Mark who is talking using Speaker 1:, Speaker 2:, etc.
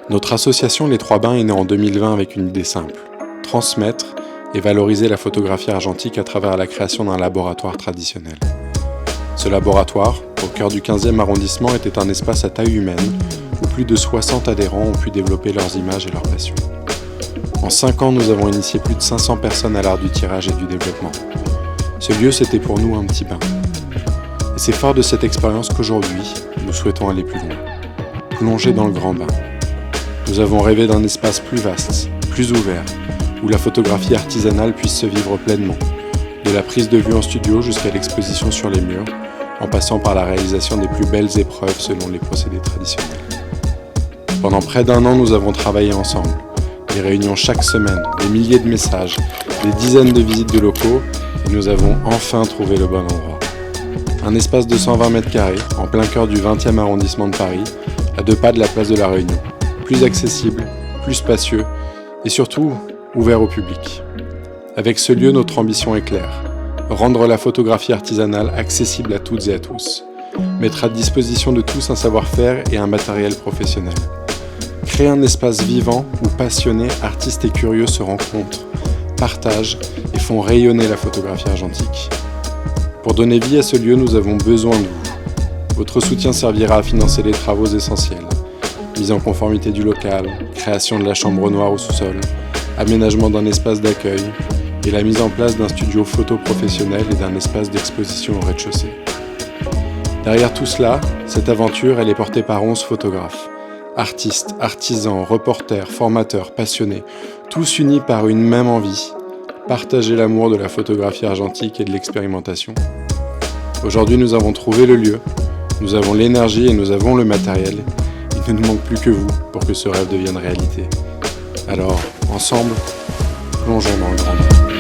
Speaker 1: Notre association Les Trois Bains est née en 2020 avec une idée simple, transmettre et valoriser la photographie argentique à travers la création d'un laboratoire traditionnel. Ce laboratoire, au cœur du 15e arrondissement, était un espace à taille humaine où plus de 60 adhérents ont pu développer leurs images et leurs passions. En 5 ans, nous avons initié plus de 500 personnes à l'art du tirage et du développement. Ce lieu, c'était pour nous un petit bain. Et c'est fort de cette expérience qu'aujourd'hui, nous souhaitons aller plus loin, plonger dans le grand bain. Nous avons rêvé d'un espace plus vaste, plus ouvert, où la photographie artisanale puisse se vivre pleinement, de la prise de vue en studio jusqu'à l'exposition sur les murs, en passant par la réalisation des plus belles épreuves selon les procédés traditionnels. Pendant près d'1 an, nous avons travaillé ensemble. Des réunions chaque semaine, des milliers de messages, des dizaines de visites de locaux, et nous avons enfin trouvé le bon endroit. Un espace de 120 mètres carrés, en plein cœur du 20e arrondissement de Paris, à 2 pas de la place de la Réunion. Plus accessible, plus spacieux, et surtout ouvert au public. Avec ce lieu, notre ambition est claire. Rendre la photographie artisanale accessible à toutes et à tous. Mettre à disposition de tous un savoir-faire et un matériel professionnel. Créer un espace vivant où passionnés, artistes et curieux se rencontrent, partagent et font rayonner la photographie argentique. Pour donner vie à ce lieu, nous avons besoin de vous. Votre soutien servira à financer les travaux essentiels. Mise en conformité du local, création de la chambre noire au sous-sol, aménagement d'un espace d'accueil et la mise en place d'un studio photo professionnel et d'un espace d'exposition au rez-de-chaussée. Derrière tout cela, cette aventure, elle est portée par 11 photographes. Artistes, artisans, reporters, formateurs, passionnés, tous unis par une même envie, partager l'amour de la photographie argentique et de l'expérimentation. Aujourd'hui, nous avons trouvé le lieu, nous avons l'énergie et nous avons le matériel. Il ne nous manque plus que vous pour que ce rêve devienne réalité. Alors, ensemble, plongeons dans le grand bain.